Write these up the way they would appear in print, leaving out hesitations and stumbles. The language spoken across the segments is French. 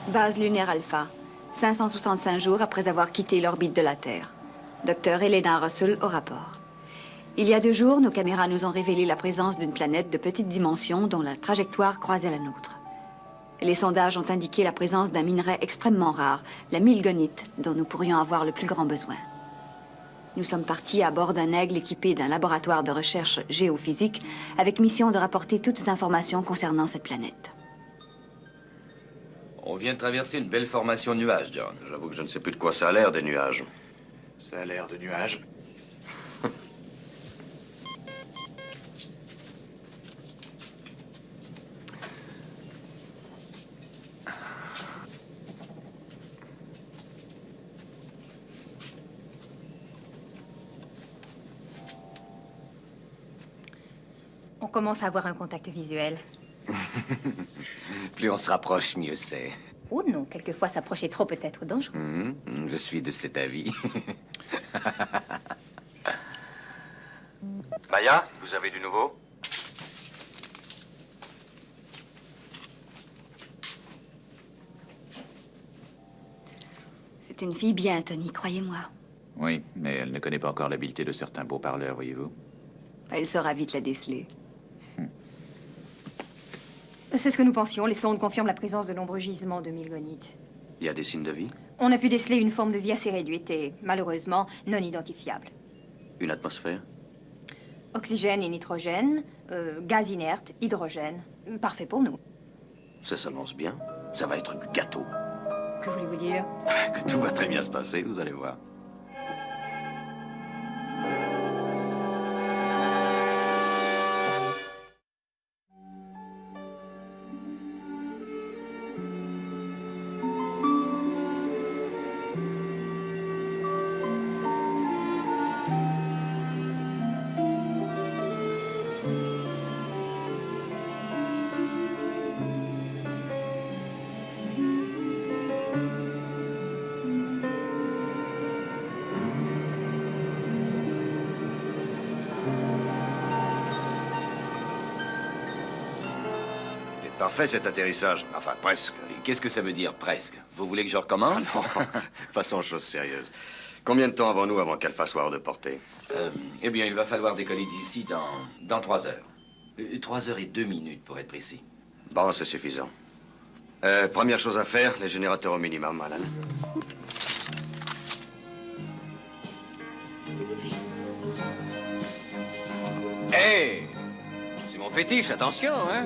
Base lunaire Alpha, 565 jours après avoir quitté l'orbite de la Terre. Docteur Elena Russell au rapport. Il y a 2 jours, nos caméras nous ont révélé la présence d'une planète de petite dimension dont la trajectoire croisait la nôtre. Les sondages ont indiqué la présence d'un minerai extrêmement rare, la milgonite, dont nous pourrions avoir le plus grand besoin. Nous sommes partis à bord d'un aigle équipé d'un laboratoire de recherche géophysique avec mission de rapporter toutes les informations concernant cette planète. On vient de traverser une belle formation de nuages, John. J'avoue que je ne sais plus de quoi ça a l'air, des nuages. Ça a l'air de nuages. On commence à avoir un contact visuel. Plus on se rapproche, mieux c'est. Ou non, quelquefois s'approcher trop peut être dangereux. Je suis de cet avis. Maya, vous avez du nouveau? C'est une fille bien, Tony, croyez-moi. Oui, mais elle ne connaît pas encore l'habileté de certains beaux parleurs, voyez-vous. Elle saura vite la déceler. C'est ce que nous pensions. Les sondes confirment la présence de nombreux gisements de milgonite. Il y a des signes de vie? On a pu déceler une forme de vie assez réduite et, malheureusement, non identifiable. Une atmosphère? Oxygène et nitrogène, gaz inerte, hydrogène. Parfait pour nous. Ça s'annonce bien. Ça va être du gâteau. Que voulez-vous dire? Que tout va très bien se passer, vous allez voir. Parfait cet atterrissage. Enfin, presque. Qu'est-ce que ça veut dire, presque? Vous voulez que je recommence? Non, passons aux choses sérieuses. Combien de temps avons-nous avant qu'Alpha soit hors de portée? Eh bien, il va falloir décoller d'ici dans 3 heures. 3 heures et 2 minutes, pour être précis. Bon, c'est suffisant. Première chose à faire, les générateurs au minimum, Alan. Hé! C'est mon fétiche, attention, hein?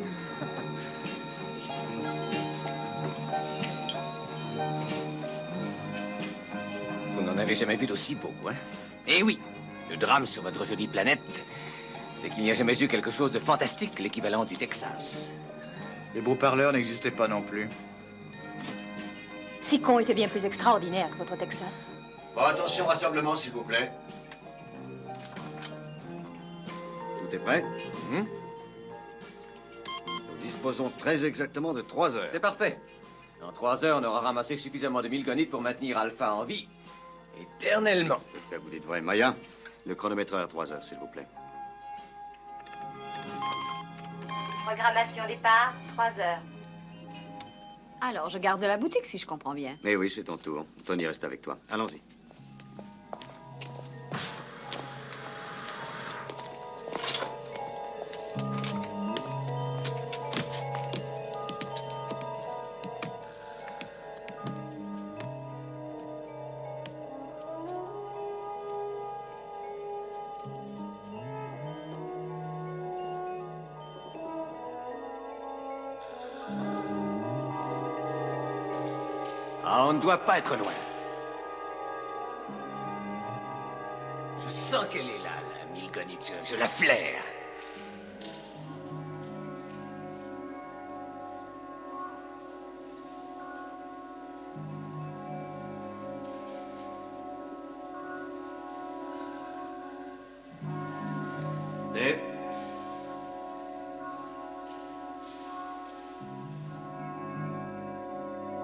Vous n'en avez jamais vu d'aussi beau, hein? Eh oui, le drame sur votre jolie planète, c'est qu'il n'y a jamais eu quelque chose de fantastique, l'équivalent du Texas. Les beaux parleurs n'existaient pas non plus. Psychon était bien plus extraordinaire que votre Texas. Bon, attention, rassemblement, s'il vous plaît. Tout est prêt? Nous disposons très exactement de 3 heures. C'est parfait. En 3 heures, on aura ramassé suffisamment de milgonite pour maintenir Alpha en vie éternellement. J'espère que vous dites vrai. Maya, le chronomètre à 3 heures, s'il vous plaît. Programmation départ, 3 heures. Alors, je garde la boutique, si je comprends bien. Eh oui, c'est ton tour. Tony reste avec toi. Allons-y. Ah, on ne doit pas être loin. Je sens qu'elle est là, la milgonite. Je la flaire. Dave?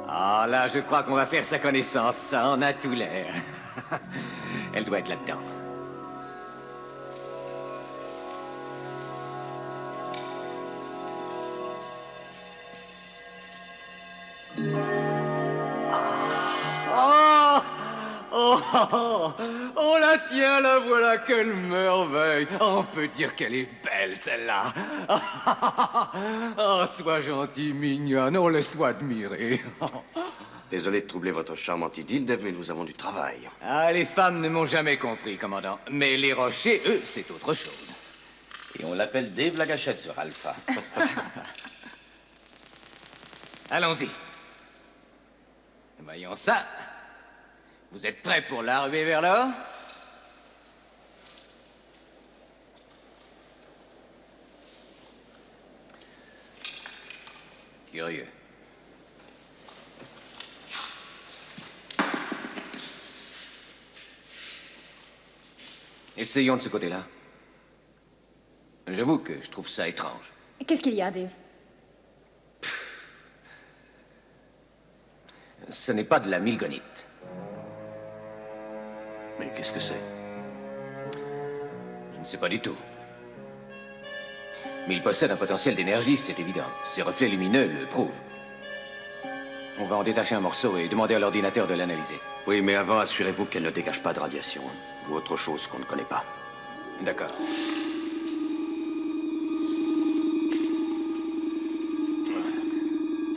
Ah, là, je crois qu'on va faire sa connaissance. Ça en a tout l'air. Elle doit être là-dedans. On la tient, la voilà, quelle merveille. On peut dire qu'elle est belle, celle-là. Oh, sois gentil, mignonne. Oh, laisse-toi admirer. Désolé de troubler votre charmante idylle, Dave, mais nous avons du travail. Ah, les femmes ne m'ont jamais compris, commandant. Mais les rochers, eux, c'est autre chose. Et on l'appelle Dave la gâchette sur Alpha. Allons-y. Voyons ça. Vous êtes prêts pour la ruée vers l'or? Curieux. Essayons de ce côté-là. J'avoue que je trouve ça étrange. Qu'est-ce qu'il y a, Dave? Ce n'est pas de la milgonite. Mais qu'est-ce que c'est? Je ne sais pas du tout. Mais il possède un potentiel d'énergie, c'est évident. Ses reflets lumineux le prouvent. On va en détacher un morceau et demander à l'ordinateur de l'analyser. Oui, mais avant, assurez-vous qu'elle ne dégage pas de radiation. Ou autre chose qu'on ne connaît pas. D'accord.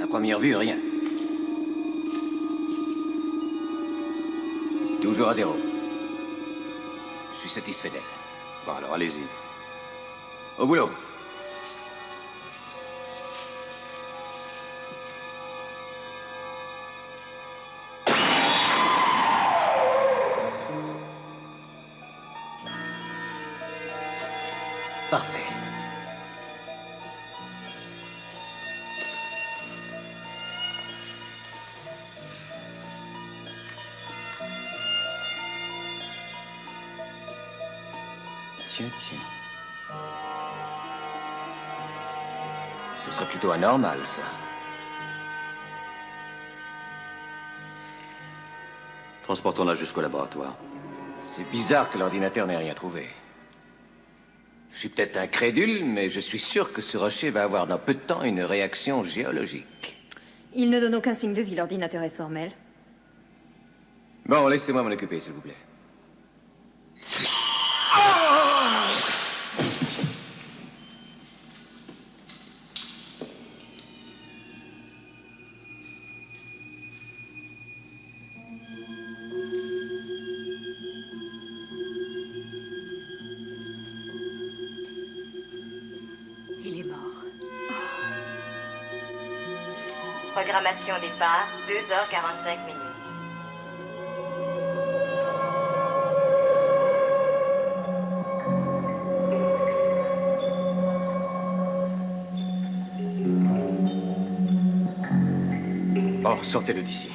À première vue, rien. Toujours à zéro. Je suis satisfait d'elle. Bon, alors allez-y. Au boulot. Parfait. Tiens. Ce serait plutôt anormal, ça. Transportons-la jusqu'au laboratoire. C'est bizarre que l'ordinateur n'ait rien trouvé. Je suis peut-être incrédule, mais je suis sûr que ce rocher va avoir dans peu de temps une réaction géologique. Il ne donne aucun signe de vie, l'ordinateur est formel. Bon, laissez-moi m'en occuper, s'il vous plaît. Il est mort. Programmation départ, 2h45 minutes. Bon, sortez-le d'ici.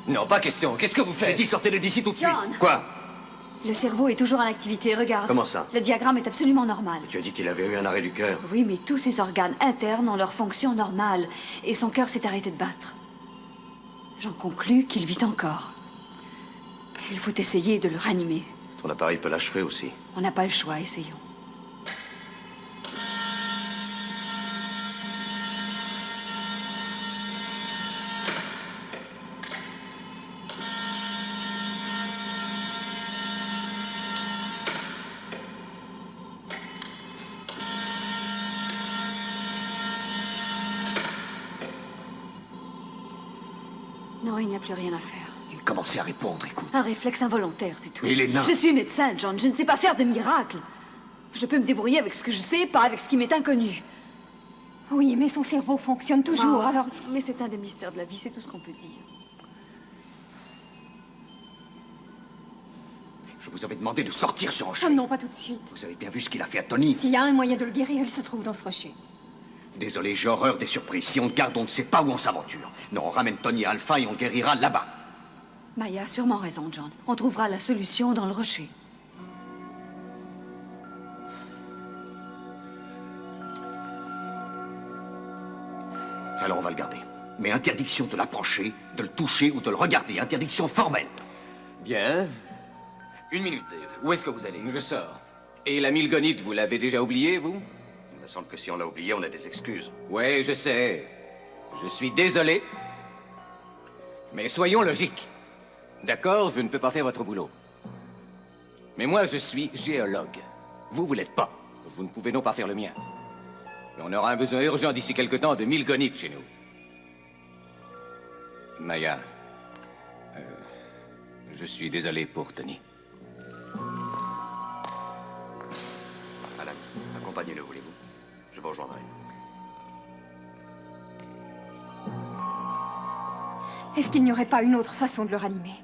Non, pas question. Qu'est-ce que vous faites? J'ai dit sortez-le d'ici tout de suite. John! Quoi? Le cerveau est toujours en activité, regarde. Comment ça? Le diagramme est absolument normal. Tu as dit qu'il avait eu un arrêt du cœur. Oui, mais tous ses organes internes ont leur fonction normale. Et son cœur s'est arrêté de battre. J'en conclus qu'il vit encore. Il faut essayer de le ranimer. Ton appareil peut l'achever aussi. On n'a pas le choix, essayons. Non, il n'y a plus rien à faire. Il commençait à répondre, écoute. Un réflexe involontaire, c'est tout. Il est nain. Je suis médecin, John. Je ne sais pas faire de miracle. Je peux me débrouiller avec ce que je sais, pas avec ce qui m'est inconnu. Oui, mais son cerveau fonctionne toujours, Ah, alors... Mais c'est un des mystères de la vie, c'est tout ce qu'on peut dire. Je vous avais demandé de sortir ce rocher. Oh non, pas tout de suite. Vous avez bien vu ce qu'il a fait à Tony. S'il y a un moyen de le guérir, il se trouve dans ce rocher. Désolé, j'ai horreur des surprises. Si on te garde, on ne sait pas où on s'aventure. Non, on ramène Tony à Alpha et on guérira là-bas. Maya a sûrement raison, John. On trouvera la solution dans le rocher. Alors on va le garder. Mais interdiction de l'approcher, de le toucher ou de le regarder. Interdiction formelle. Bien. Une minute, Dave. Où est-ce que vous allez? Je sors. Et la milgonite, vous l'avez déjà oubliée, vous? Il me semble que si on l'a oublié, on a des excuses. Ouais, je sais. Je suis désolé. Mais soyons logiques. D'accord, je ne peux pas faire votre boulot. Mais moi, je suis géologue. Vous, vous l'êtes pas. Vous ne pouvez non pas faire le mien. Et on aura un besoin urgent d'ici quelque temps de 1000 gonites chez nous. Maya, je suis désolé pour Tony. Alan, accompagnez-le, voulez-vous? Je vous rejoindrai. Est-ce qu'il n'y aurait pas une autre façon de le ranimer?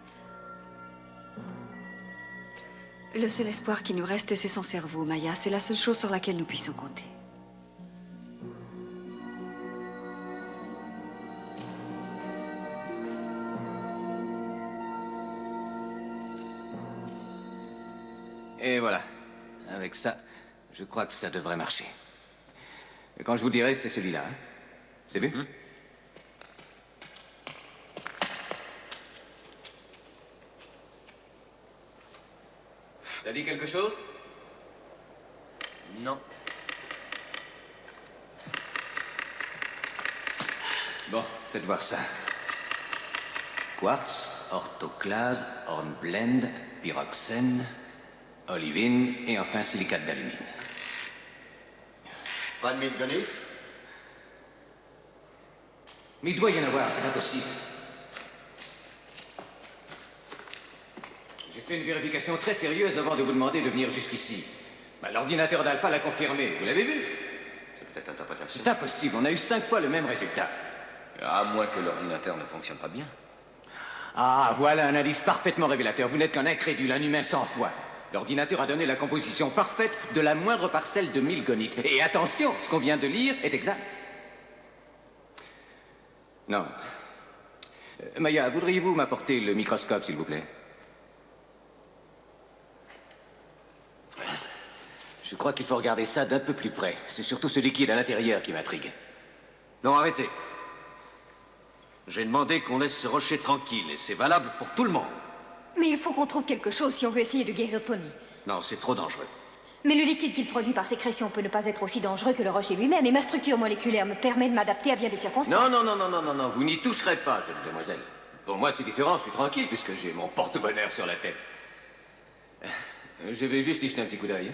Le seul espoir qui nous reste, c'est son cerveau, Maya. C'est la seule chose sur laquelle nous puissions compter. Et voilà. Avec ça, je crois que ça devrait marcher. Et quand je vous dirai, c'est celui-là. Hein? C'est vu? Ça dit quelque chose? Non. Bon, faites voir ça. Quartz, orthoclase, hornblende, pyroxène, olivine et enfin silicate d'alumine. Pas de 1000 gonites? Mais il doit y en avoir, c'est pas possible. J'ai fait une vérification très sérieuse avant de vous demander de venir jusqu'ici. Bah, l'ordinateur d'Alpha l'a confirmé, vous l'avez vu? C'est peut-être interprétation. C'est impossible, on a eu 5 fois le même résultat. À moins que l'ordinateur ne fonctionne pas bien. Ah, voilà un indice parfaitement révélateur. Vous n'êtes qu'un incrédule, un humain sans foi. L'ordinateur a donné la composition parfaite de la moindre parcelle de 1000 gonites. Et attention, ce qu'on vient de lire est exact. Non. Maya, voudriez-vous m'apporter le microscope, s'il vous plaît? Je crois qu'il faut regarder ça d'un peu plus près. C'est surtout ce liquide à l'intérieur qui m'intrigue. Non, arrêtez. J'ai demandé qu'on laisse ce rocher tranquille, et c'est valable pour tout le monde. Mais il faut qu'on trouve quelque chose si on veut essayer de guérir Tony. Non, c'est trop dangereux. Mais le liquide qu'il produit par sécrétion peut ne pas être aussi dangereux que le rocher lui-même, et ma structure moléculaire me permet de m'adapter à bien des circonstances. Non, vous n'y toucherez pas, jeune demoiselle. Pour moi, c'est différent, je suis tranquille, puisque j'ai mon porte-bonheur sur la tête. Je vais juste y jeter un petit coup d'œil.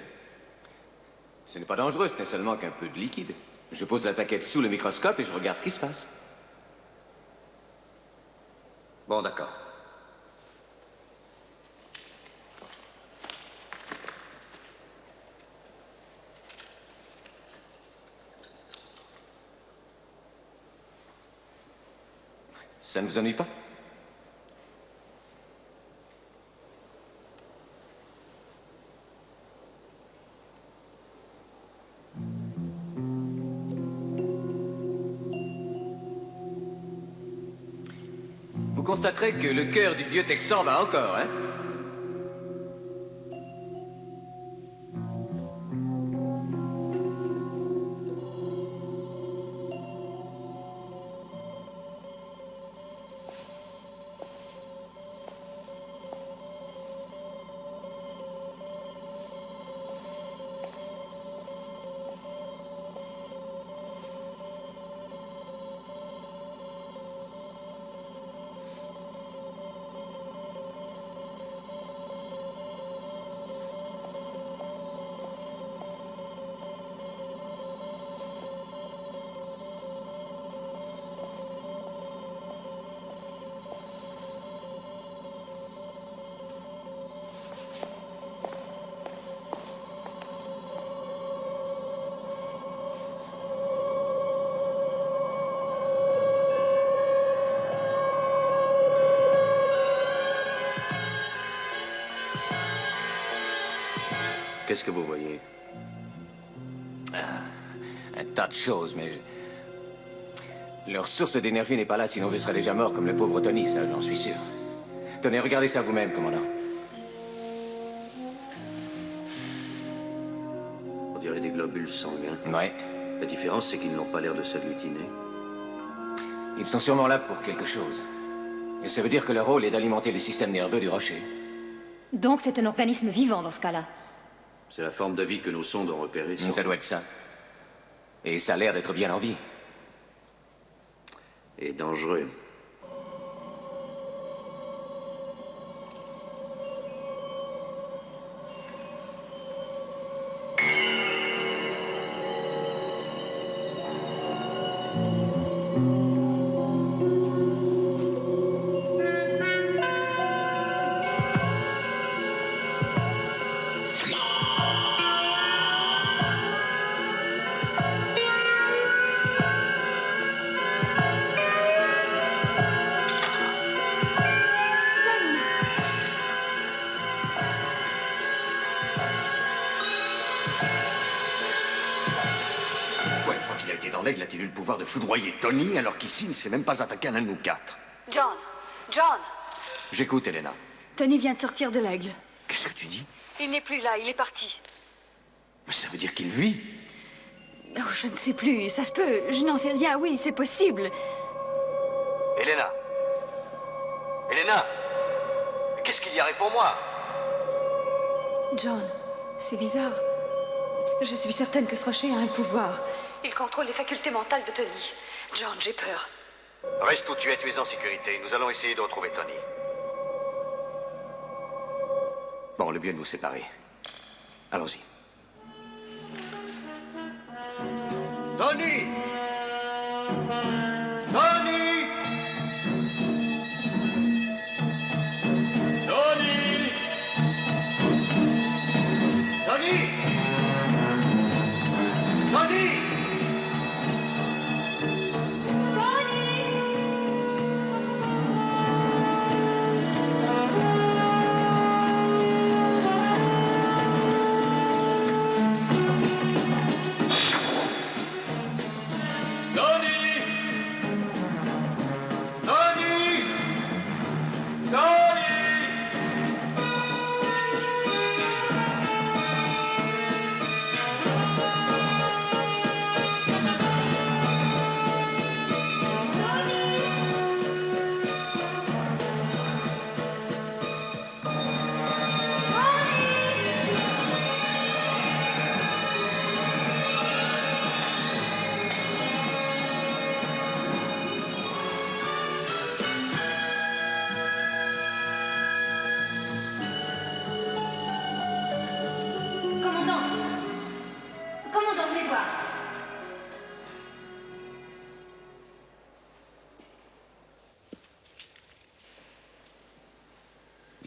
Ce n'est pas dangereux, ce n'est seulement qu'un peu de liquide. Je pose la plaquette sous le microscope et je regarde ce qui se passe. Bon, d'accord. Ça ne vous ennuie pas? Vous constaterez que le cœur du vieux Texan bat encore, hein? Qu'est-ce que vous voyez? Un tas de choses, mais... Leur source d'énergie n'est pas là, sinon je serais déjà mort comme le pauvre Tony, ça, j'en suis sûr. Tenez, regardez ça vous-même, commandant. On dirait des globules sanguins. Ouais. La différence, c'est qu'ils n'ont pas l'air de s'agglutiner. Ils sont sûrement là pour quelque chose. Et ça veut dire que leur rôle est d'alimenter le système nerveux du rocher. Donc c'est un organisme vivant dans ce cas-là. C'est la forme de vie que nos sondes ont repérée. Ça doit être ça. Et ça a l'air d'être bien en vie. Et dangereux. été dans l'aigle a-t-il eu le pouvoir de foudroyer Tony alors qu'ici il ne s'est même pas attaqué à l'un de nous quatre? John! John! J'écoute, Elena. Tony vient de sortir de l'aigle. Qu'est-ce que tu dis? Il n'est plus là, il est parti. Mais ça veut dire qu'il vit. Oh, je ne sais plus, ça se peut, je n'en sais rien, oui, c'est possible. Elena! Elena! Qu'est-ce qu'il y a? Réponds-moi! John, c'est bizarre. Je suis certaine que ce rocher a un pouvoir. Il contrôle les facultés mentales de Tony. John, j'ai peur. Reste où tu es en sécurité. Nous allons essayer de retrouver Tony. Bon, le mieux de nous séparer. Allons-y. Tony! Tony! Tony! Tony! Tony! Commandant, venez voir.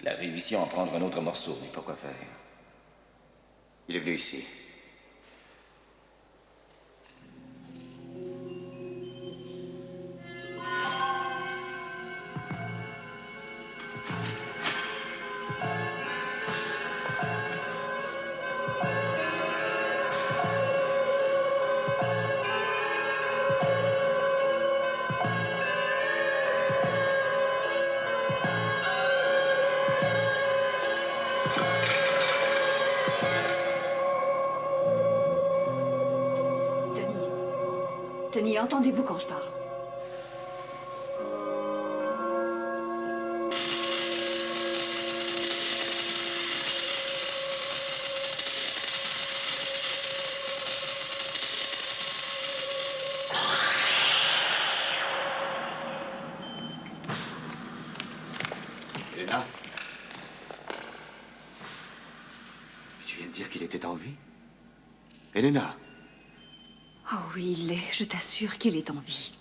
Il a réussi à en prendre un autre morceau, mais pourquoi faire? Il est venu ici. Tony, entendez-vous quand je parle? Elena? Tu viens de dire qu'il était en vie? Elena? Oh oui, il l'est. Je t'assure qu'il est en vie.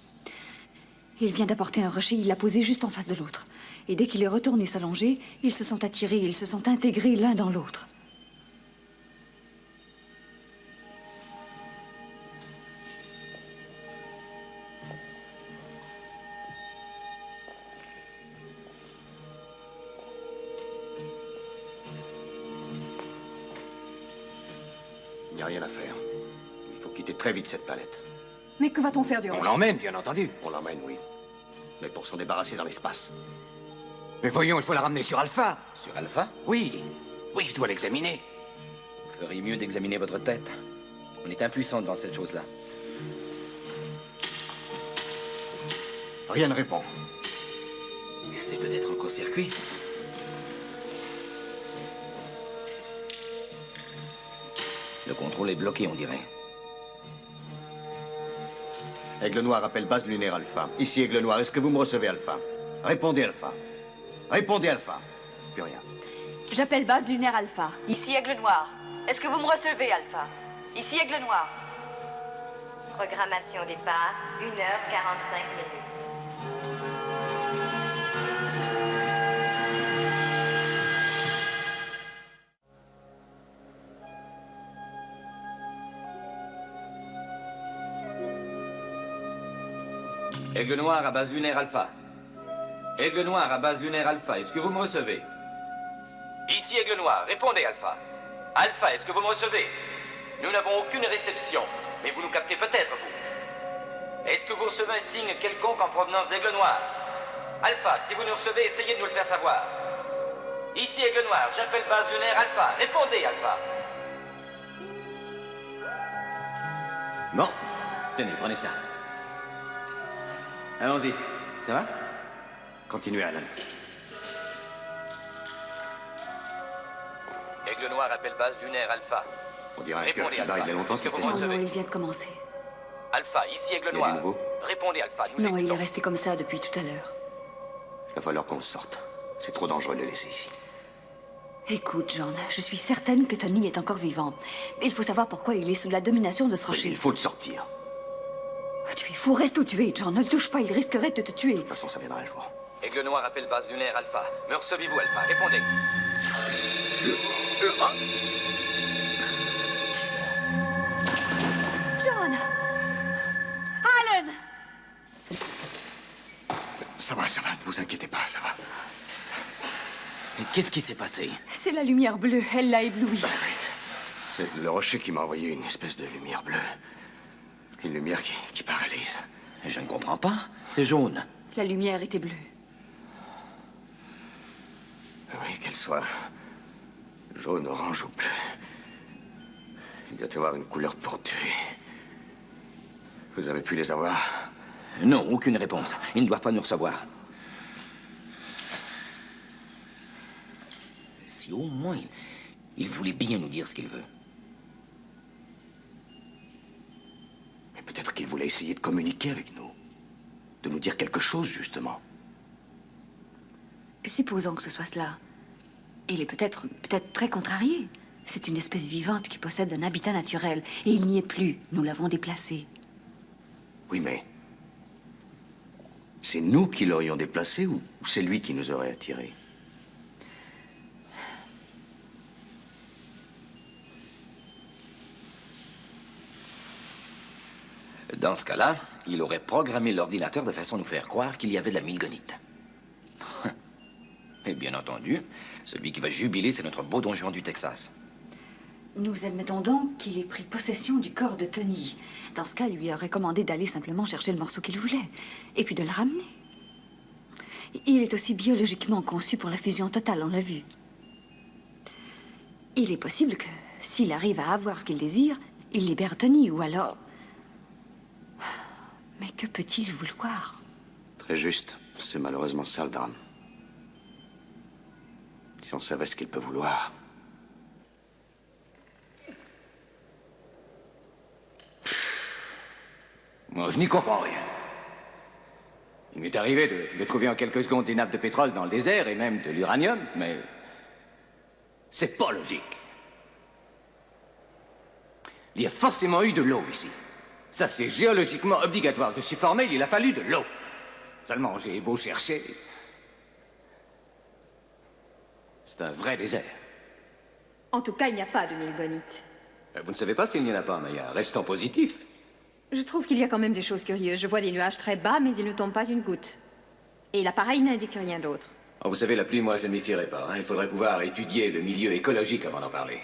Il vient d'apporter un rocher, il l'a posé juste en face de l'autre. Et dès qu'il est retourné s'allonger, ils se sont attirés, ils se sont intégrés l'un dans l'autre. Il n'y a rien à faire. Il faut quitter très vite cette planète. Mais que va-t-on faire du On rocher? l'emmène, bien entendu. On l'emmène, oui. Mais pour s'en débarrasser dans l'espace. Mais voyons, il faut la ramener sur Alpha. Sur Alpha? Oui. Oui, je dois l'examiner. Vous feriez mieux d'examiner votre tête. On est impuissant devant cette chose-là. Rien ne répond. C'est peut-être en court-circuit. Le contrôle est bloqué, on dirait. Aigle Noir appelle base lunaire Alpha. Ici, Aigle Noir, est-ce que vous me recevez, Alpha? Répondez, Alpha. Répondez, Alpha. Plus rien. J'appelle base lunaire Alpha. Ici Aigle Noir. Est-ce que vous me recevez, Alpha? Ici Aigle Noir. Programmation départ, 1h45 minutes. Aigle Noir à base lunaire Alpha. Aigle Noir à base lunaire Alpha, est-ce que vous me recevez? Ici Aigle Noir, répondez Alpha. Alpha, est-ce que vous me recevez? Nous n'avons aucune réception, mais vous nous captez peut-être, vous. que vous recevez un signe quelconque en provenance d'Aigle Noir? Alpha, si vous nous recevez, essayez de nous le faire savoir. Ici Aigle Noir, j'appelle base lunaire Alpha. Répondez, Alpha. Bon, tenez, prenez ça. Allons-y. Ça va? Continuez, Alan. Aigle Noir appelle base lunaire Alpha. On dirait un cœur Répondez, qui bat, il y a Alpha. longtemps Est-ce que qu'il vous fait me ça. Non, recevez? il vient de commencer. Alpha, ici Aigle Il y a du Noir. nouveau? Répondez, Alpha. Nous Non, il est écoutons. resté comme ça depuis tout à l'heure. Il va falloir qu'on sorte. C'est trop dangereux de le laisser ici. Écoute, John, je suis certaine que Tony est encore vivant. Mais il faut savoir pourquoi il est sous la domination de ce rocher. Il faut le sortir. Tu es fou, reste où tu es, John. Ne le touche pas, il risquerait de te tuer. De toute façon, ça viendra un jour. Aigle Noir appelle base lunaire Alpha. Me recevez-vous, Alpha? Répondez. John! Alan! Ça va, ne vous inquiétez pas, ça va. Qu'est-ce qui s'est passé? C'est la lumière bleue, elle l'a ébloui. C'est le rocher qui m'a envoyé une espèce de lumière bleue. Une lumière qui paralyse. Je ne comprends pas. C'est jaune. La lumière était bleue. Oui, qu'elle soit jaune, orange ou bleue. Il doit y avoir une couleur pour tuer. Vous avez pu les avoir? Non, aucune réponse. Ils ne doivent pas nous recevoir. Si au moins il voulait bien nous dire ce qu'il veut. Mais peut-être qu'il voulait essayer de communiquer avec nous. De nous dire quelque chose, justement. Supposons que ce soit cela. Il est peut-être très contrarié. C'est une espèce vivante qui possède un habitat naturel. Et il n'y est plus. Nous l'avons déplacé. Oui, mais... c'est nous qui l'aurions déplacé ou c'est lui qui nous aurait attirés? Dans ce cas-là, il aurait programmé l'ordinateur de façon à nous faire croire qu'il y avait de la milgonite. Et bien entendu, celui qui va jubiler, c'est notre beau don Juan du Texas. Nous admettons donc qu'il ait pris possession du corps de Tony. Dans ce cas, il lui aurait commandé d'aller simplement chercher le morceau qu'il voulait. Et puis de le ramener. Il est aussi biologiquement conçu pour la fusion totale, on l'a vu. Il est possible que, s'il arrive à avoir ce qu'il désire, il libère Tony, ou alors... Mais que peut-il vouloir? Très juste. C'est malheureusement ça le drame. Si on savait ce qu'il peut vouloir. Moi, je n'y comprends rien. Il m'est arrivé de trouver en quelques secondes des nappes de pétrole dans le désert et même de l'uranium, mais c'est pas logique. Il y a forcément eu de l'eau ici. Ça, c'est géologiquement obligatoire. Je suis formel, il a fallu de l'eau. Seulement, j'ai beau chercher. C'est un vrai désert. En tout cas, il n'y a pas de milgonite. Vous ne savez pas s'il n'y en a pas, Maya. Restons positifs. Je trouve qu'il y a quand même des choses curieuses. Je vois des nuages très bas, mais il ne tombe pas une goutte. Et l'appareil n'indique rien d'autre. Oh, vous savez, la pluie, moi, je ne m'y fierai pas. Hein. Il faudrait pouvoir étudier le milieu écologique avant d'en parler.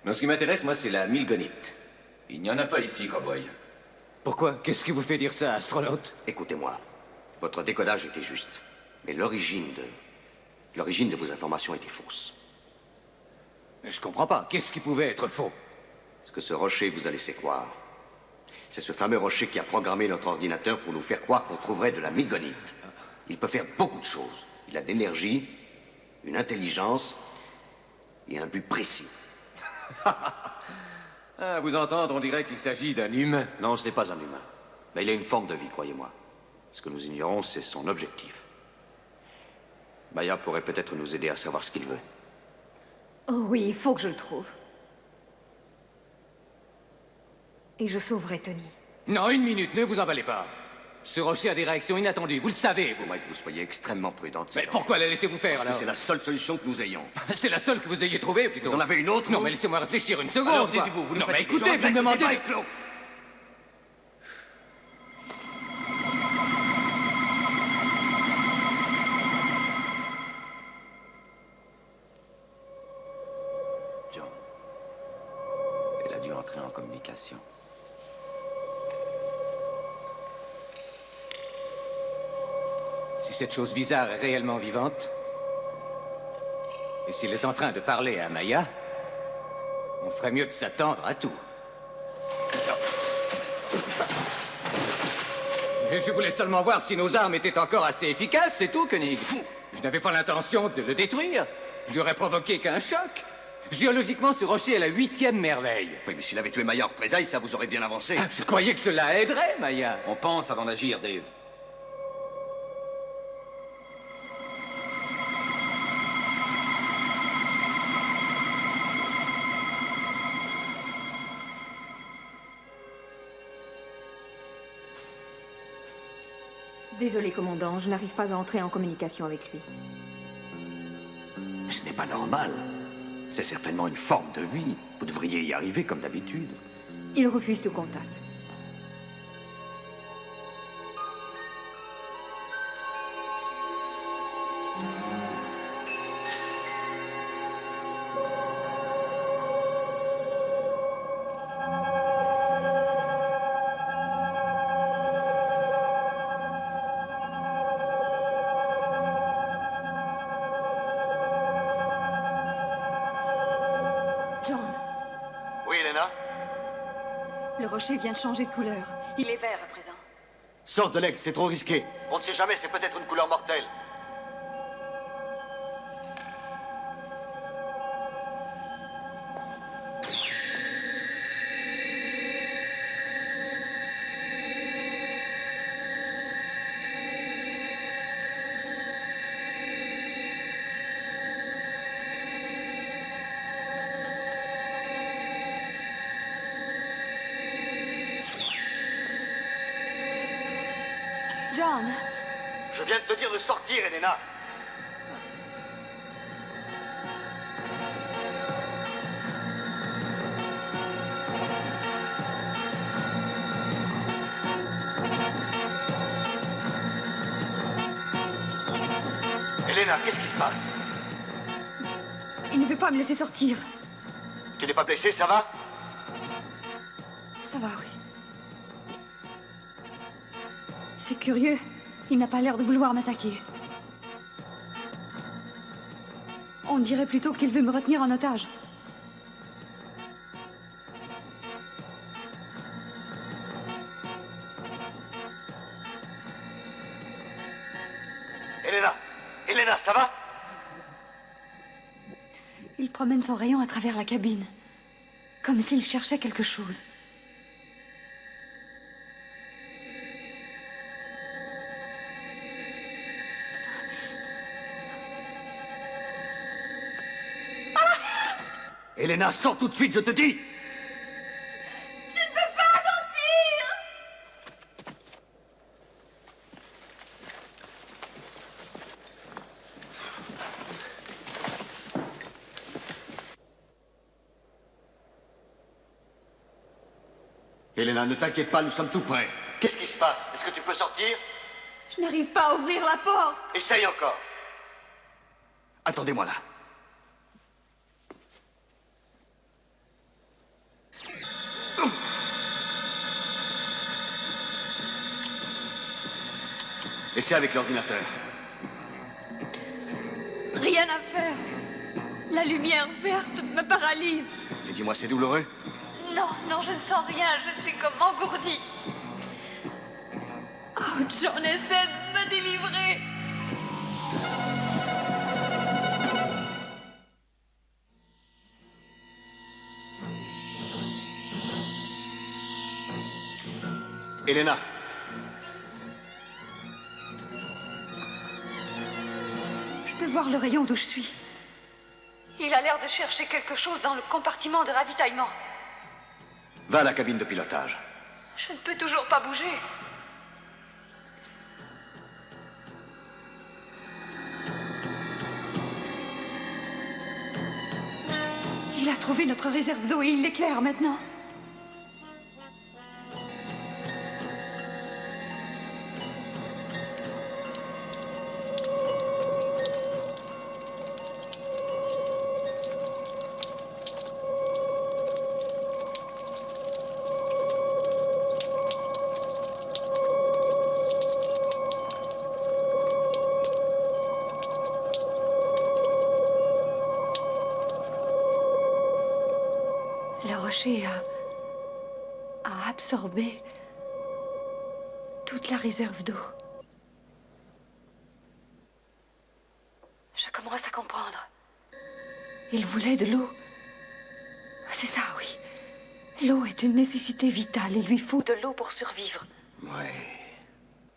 Mais ce qui m'intéresse, moi, c'est la milgonite. Il n'y en a pas ici, cowboy. Pourquoi? Qu'est-ce qui vous fait dire ça, astronaute? Écoutez-moi. Votre décodage était juste. Mais l'origine de vos informations était fausse. Je comprends pas. Qu'est-ce qui pouvait être faux? Ce que ce rocher vous a laissé croire. C'est ce fameux rocher qui a programmé notre ordinateur pour nous faire croire qu'on trouverait de la milgonite. Il peut faire beaucoup de choses. Il a de l'énergie, une intelligence et un but précis. À vous entendre, on dirait qu'il s'agit d'un humain. Non, ce n'est pas un humain. Mais il a une forme de vie, croyez-moi. Ce que nous ignorons, c'est son objectif. Maya pourrait peut-être nous aider à savoir ce qu'il veut. Oh oui, il faut que je le trouve. Et je sauverai Tony. Non, une minute, ne vous emballez pas. Ce rocher a des réactions inattendues, vous le savez, Il vous. faudrait que vous soyez extrêmement prudente. Mais pourquoi la laissez-vous faire, Parce que alors? c'est la seule solution que nous ayons. C'est la seule que vous ayez trouvée, plutôt. Vous en avez une autre, Non, vous? mais laissez-moi réfléchir une seconde. Alors, quoi. taisez-vous, vous nous Non, mais fatiguez. écoutez, vous me demandez... Pas clos. John. Elle a dû entrer en communication. Si cette chose bizarre est réellement vivante, et s'il est en train de parler à Maya, on ferait mieux de s'attendre à tout. Et je voulais seulement voir si nos armes étaient encore assez efficaces, c'est tout, Koenig. Je n'avais pas l'intention de le détruire. J'aurais provoqué qu'un choc. Géologiquement, ce rocher est la 8e merveille. Oui, mais s'il avait tué Maya en représailles, ça vous aurait bien avancé. Ah, je croyais que cela aiderait, Maya. On pense avant d'agir, Dave. Désolé, commandant, je n'arrive pas à entrer en communication avec lui. Ce n'est pas normal. C'est certainement une forme de vie. Vous devriez y arriver comme d'habitude. Il refuse tout contact. John, Oui, Elena? le rocher vient de changer de couleur. Il est vert à présent. Sors de l'aigle, c'est trop risqué. On ne sait jamais, c'est peut-être une couleur mortelle. John, Je viens de te dire de sortir, Elena. Elena, qu'est-ce qui se passe? il ne veut pas me laisser sortir. Tu n'es pas blessée, ça va? Ça va, oui. C'est curieux. Il n'a pas l'air de vouloir m'attaquer. On dirait plutôt qu'il veut me retenir en otage. Elena! Elena, ça va? Il promène son rayon à travers la cabine. Comme s'il cherchait quelque chose. Elena, sors tout de suite, je te dis! Elena, ne t'inquiète pas, nous sommes tout prêts. Qu'est-ce qui se passe? Est-ce que tu peux sortir? Je n'arrive pas à ouvrir la porte. Essaye encore. Attendez-moi là. Essaie avec l'ordinateur. Rien à faire. La lumière verte me paralyse. Et dis-moi, c'est douloureux? Non, non, je ne sens rien. Je suis comme engourdie. Oh, John, essaie de me délivrer. Elena. Je peux voir le rayon d'où je suis. Il a l'air de chercher quelque chose dans le compartiment de ravitaillement. Va à la cabine de pilotage. Je ne peux toujours pas bouger. Il a trouvé notre réserve d'eau et il l'éclaire maintenant. rocher a absorbé toute la réserve d'eau. Je commence à comprendre. Il voulait de l'eau. C'est ça, oui. L'eau est une nécessité vitale. Il lui faut de l'eau pour survivre. Ouais.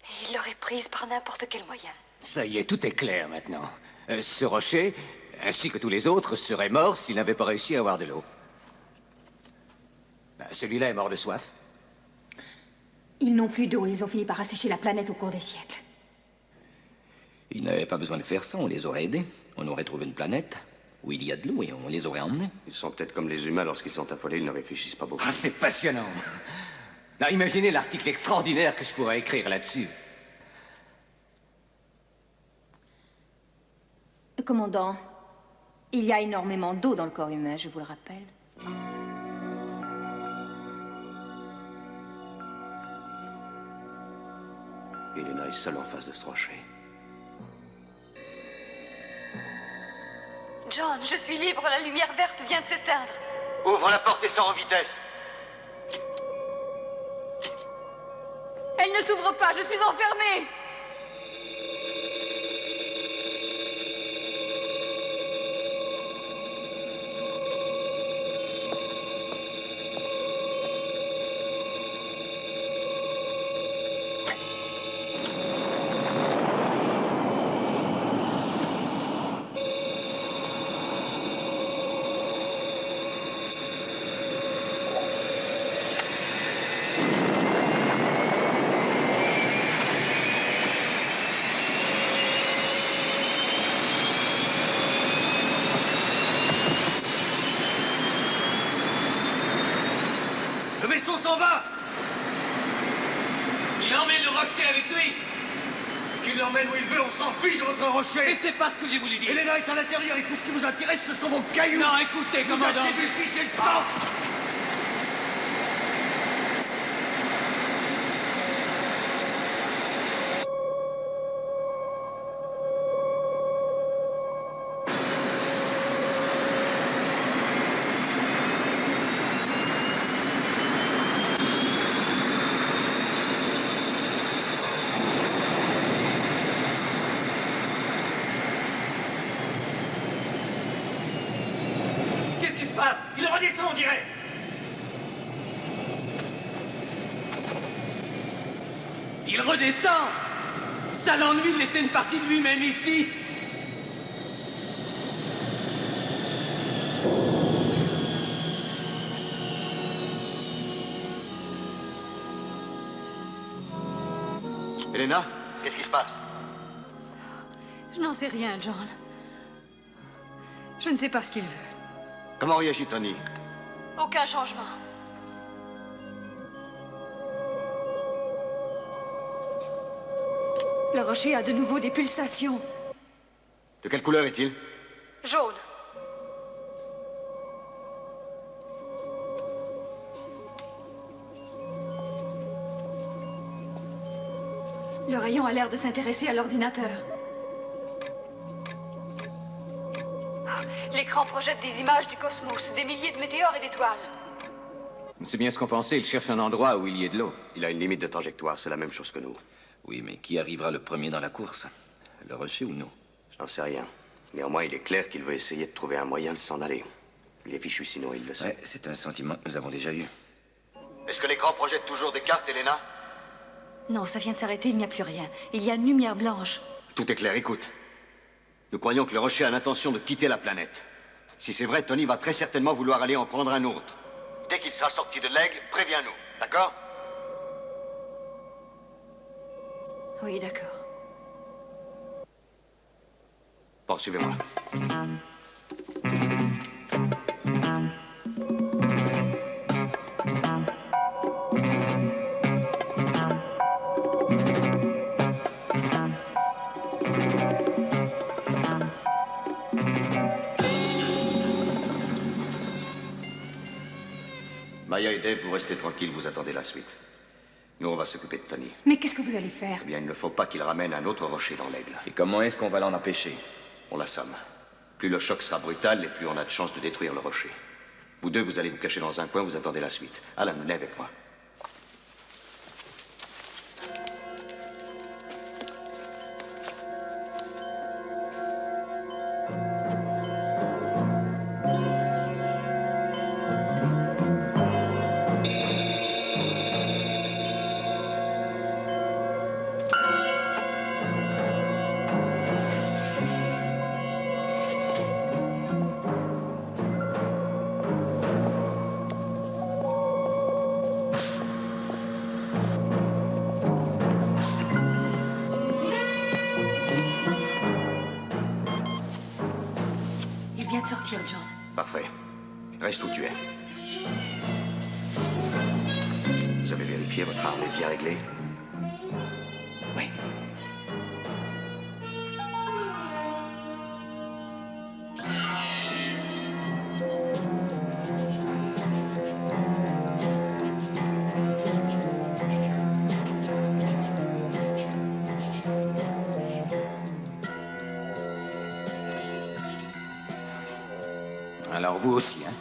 Et il l'aurait prise par n'importe quel moyen. Ça y est, tout est clair maintenant. Ce rocher, ainsi que tous les autres, serait mort s'il n'avait pas réussi à avoir de l'eau. Celui-là est mort de soif. Ils n'ont plus d'eau, ils ont fini par assécher la planète au cours des siècles. Ils n'avaient pas besoin de faire ça, on les aurait aidés. On aurait trouvé une planète où il y a de l'eau et on les aurait emmenés. Ils sont peut-être comme les humains, lorsqu'ils sont affolés, ils ne réfléchissent pas beaucoup. Ah, c'est passionnant. Là, imaginez l'article extraordinaire que je pourrais écrire là-dessus. Commandant, il y a énormément d'eau dans le corps humain, je vous le rappelle. Elena est seule en face de ce rocher. John, je suis libre, la lumière verte vient de s'éteindre. Ouvre la porte et sors en vitesse. Elle ne s'ouvre pas, je suis enfermée. Le vaisseau s'en va! Il emmène le rocher avec lui. Qu'il l'emmène où il veut, on s'en fiche de votre rocher! Et c'est pas ce que j'ai voulu dire. Elena est à l'intérieur et tout ce qui vous intéresse, ce sont vos cailloux! Non, écoutez, vous commandant. assez difficile, c'est le temps! Qu'est-ce qui se passe? Il redescend, on dirait. Il redescend. Ça l'ennuie de laisser une partie de lui-même ici. Elena, qu'est-ce qui se passe? Je n'en sais rien, John. Je ne sais pas ce qu'il veut. Comment réagit Tony? Aucun changement. Le rocher a de nouveau des pulsations. De quelle couleur est-il? Jaune. Le rayon a l'air de s'intéresser à l'ordinateur. L'écran projette des images du cosmos, des milliers de météores et d'étoiles. C'est bien ce qu'on pensait. Il cherche un endroit où il y ait de l'eau. Il a une limite de trajectoire, c'est la même chose que nous. Oui, mais qui arrivera le premier dans la course? Le rocher ou nous? J'en sais rien. Néanmoins, il est clair qu'il veut essayer de trouver un moyen de s'en aller. Il est fichu, sinon il le sait. Ouais, c'est un sentiment que nous avons déjà eu. Est-ce que l'écran projette toujours des cartes, Elena? Non, ça vient de s'arrêter, il n'y a plus rien. Il y a une lumière blanche. Tout est clair, écoute. Nous croyons que le rocher a l'intention de quitter la planète. Si c'est vrai, Tony va très certainement vouloir aller en prendre un autre. Dès qu'il sera sorti de l'aigle, préviens-nous, d'accord? Oui, d'accord. Bon, suivez-moi. Maya et Dave, vous restez tranquilles, vous attendez la suite. Nous, on va s'occuper de Tony. Mais qu'est-ce que vous allez faire? Eh bien, il ne faut pas qu'il ramène un autre rocher dans l'aigle. Et comment est-ce qu'on va l'en empêcher? On l'assomme. Plus le choc sera brutal et plus on a de chances de détruire le rocher. Vous deux, vous allez vous cacher dans un coin, vous attendez la suite. Alan, venez avec moi. Il vient de sortir, John. Parfait. Reste où tu es. Vous avez vérifié, votre arme est bien réglée? Oui. Alors vous aussi, hein?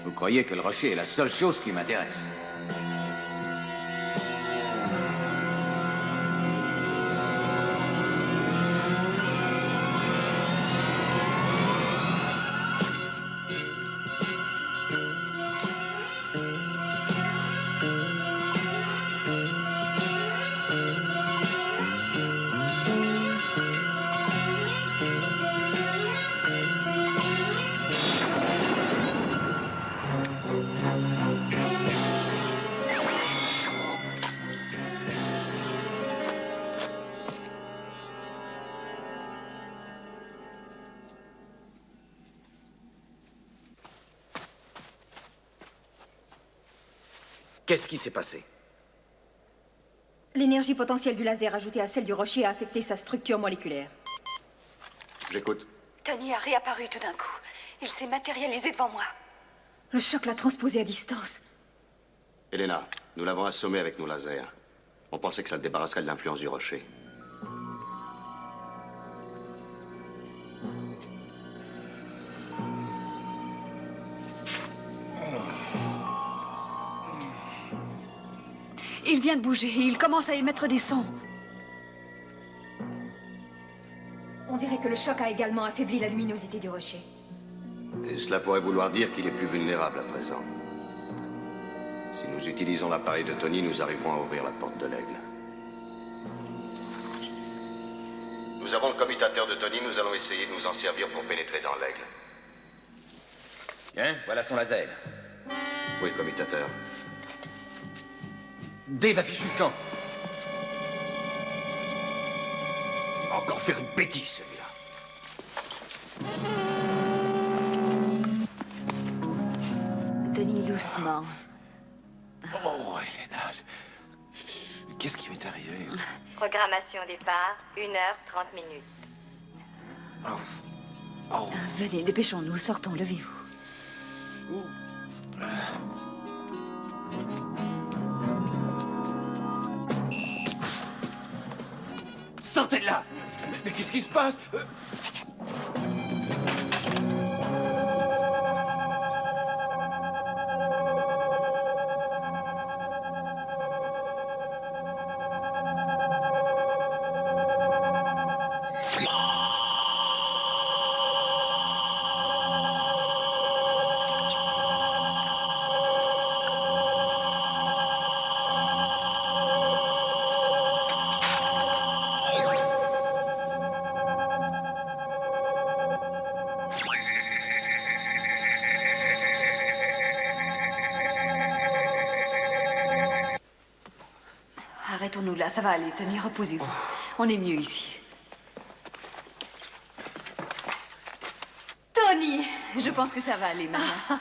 Vous croyez que le rocher est la seule chose qui m'intéresse? Qu'est-ce qui s'est passé? L'énergie potentielle du laser ajoutée à celle du rocher a affecté sa structure moléculaire. J'écoute. Tony a réapparu tout d'un coup. Il s'est matérialisé devant moi. Le choc l'a transposé à distance. Elena, nous l'avons assommé avec nos lasers. On pensait que ça le débarrasserait de l'influence du rocher. Il vient de bouger et il commence à émettre des sons. On dirait que le choc a également affaibli la luminosité du rocher. Et cela pourrait vouloir dire qu'il est plus vulnérable à présent. Si nous utilisons l'appareil de Tony, nous arriverons à ouvrir la porte de l'aigle. Nous avons le commutateur de Tony, nous allons essayer de nous en servir pour pénétrer dans l'aigle. Bien, voilà son laser. Oui, commutateur. Dave affiche le camp. Il va encore faire une bêtise, celui-là. Tony, doucement. Oh, Elena. Qu'est-ce qui m'est arrivé? Programmation départ, 1h30. Venez, dépêchons-nous, sortons, levez-vous. Sortez de là! Mais qu'est-ce qui se passe? Arrêtons-nous là, ça va aller. Tony, reposez-vous. On est mieux ici. Tony! Je pense que ça va aller maintenant.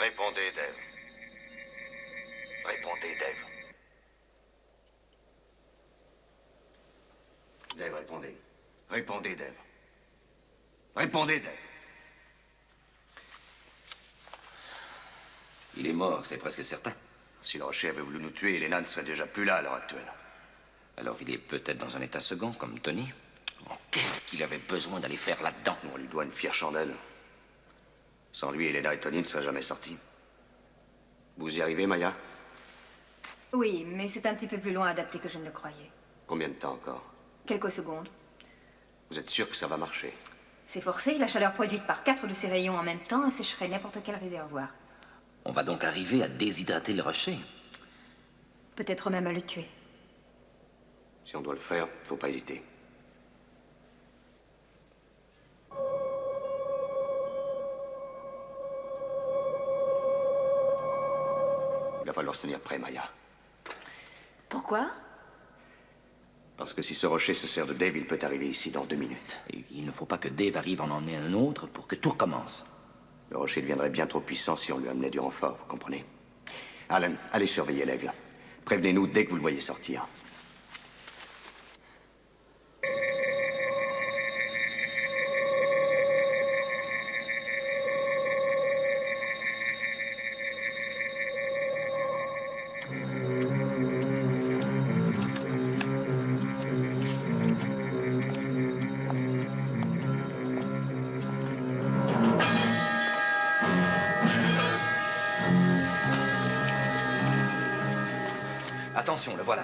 Répondez, Dave. Répondez, Dave. Dave, répondez. Répondez, Dave. Répondez, Dave. Il est mort, c'est presque certain. Si le rocher avait voulu nous tuer, Elena ne serait déjà plus là à l'heure actuelle. Alors il est peut-être dans un état second, comme Tony. Oh, qu'est-ce qu'il avait besoin d'aller faire là-dedans? On lui doit une fière chandelle. Sans lui, Elena et Tony ne seraient jamais sortis. Vous y arrivez, Maya? Oui, mais c'est un petit peu plus loin adapté que je ne le croyais. Combien de temps encore? Quelques secondes. Vous êtes sûr que ça va marcher? C'est forcé, la chaleur produite par 4 de ces rayons en même temps assécherait n'importe quel réservoir. On va donc arriver à déshydrater le rocher. Peut-être même à le tuer. Si on doit le faire, il ne faut pas hésiter. Il va falloir se tenir prêt, Maya. Pourquoi? Parce que si ce rocher se sert de Dave, il peut arriver ici dans 2 minutes. Et il ne faut pas que Dave arrive à en emmener un autre pour que tout recommence. Le rocher deviendrait bien trop puissant si on lui amenait du renfort, vous comprenez? Alan, allez surveiller l'aigle. Prévenez-nous dès que vous le voyez sortir. Attention, le voilà.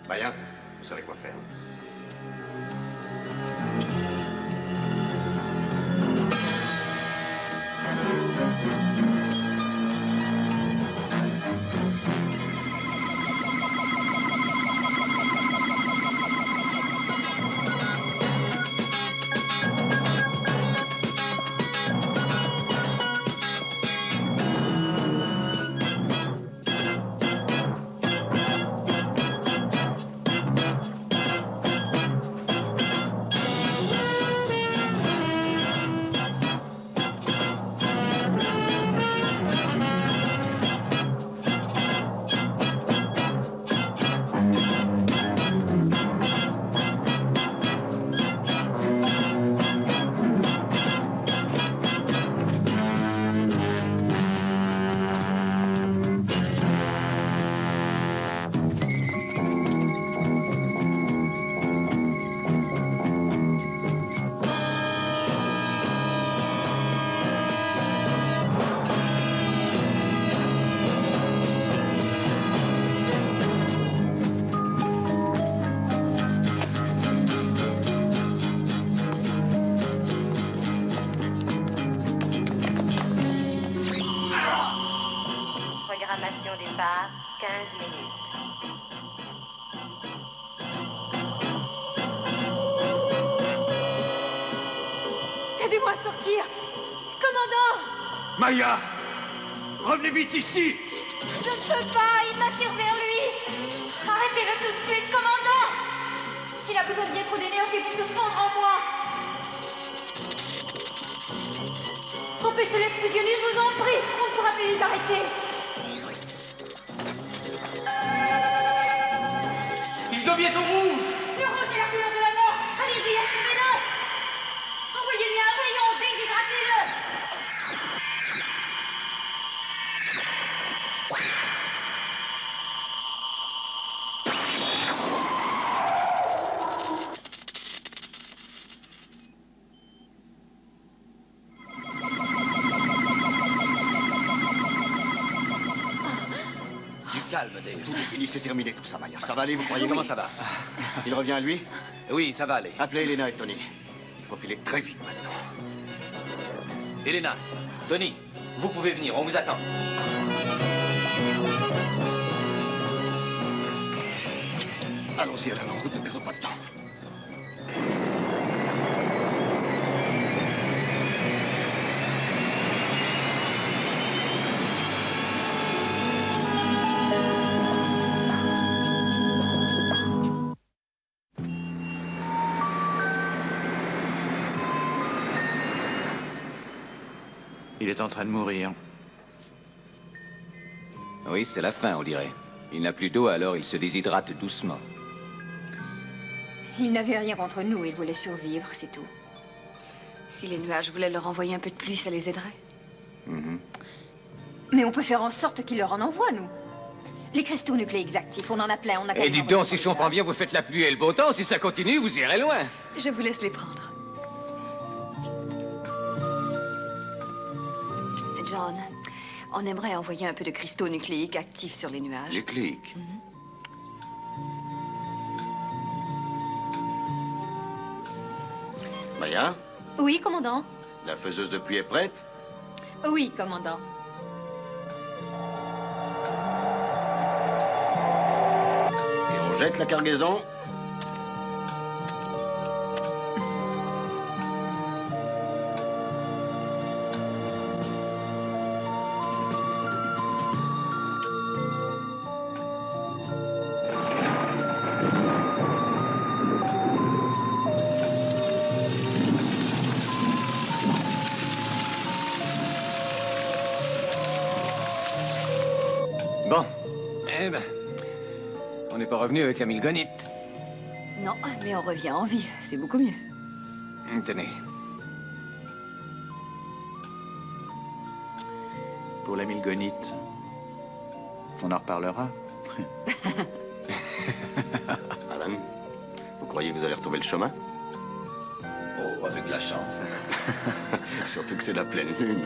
Maya, vous savez quoi faire. Programmation départ, 15 minutes. Aidez-moi à sortir! Commandant! Maya! Revenez vite ici! Je ne peux pas, il m'attire vers lui! Arrêtez-le tout de suite, commandant! Il a besoin de bien trop d'énergie pour se fondre en moi! Empêchez-les de fusionner, je vous en prie! On ne pourra plus les arrêter! Il doit bientôt rouge! Le rouge est la couleur de la mort! Allez-y, achevez-le! Envoyez-lui un rayon, déshydratez-le! Du calme, Dave. Tout est fini, c'est terminé tout ça, Maya. Ça va aller, vous croyez? Comment ça va? Il revient à lui? Oui, ça va aller. Appelez Elena et Tony. Il faut filer très vite maintenant. Elena, Tony, vous pouvez venir, on vous attend. Allons-y, Alan, en route, ne perdons pas de temps. Il est en train de mourir. Oui, c'est la fin, on dirait. Il n'a plus d'eau, alors il se déshydrate doucement. Ils n'avaient rien contre nous, ils voulaient survivre, c'est tout. Si les nuages voulaient leur envoyer un peu de pluie, ça les aiderait. Mais on peut faire en sorte qu'ils leur en envoient, nous. Les cristaux nucléiques actifs, on en a plein, on a qu'à Et les dites envoyer donc, sur si les je comprends nuages. bien, vous faites la pluie et le beau temps. Si ça continue, vous irez loin. Je vous laisse les prendre. John, on aimerait envoyer un peu de cristaux nucléiques actifs sur les nuages. Nucléique. Maya, Oui, commandant. la faiseuse de pluie est prête? Oui, commandant. Et on jette la cargaison? Bon. Eh ben, on n'est pas revenu avec la milgonite. Non, mais on revient en vie. C'est beaucoup mieux. Tenez. Pour la milgonite, on en reparlera. Alan, vous croyez que vous allez retrouver le chemin? Oh, avec de la chance. Surtout que c'est la pleine lune.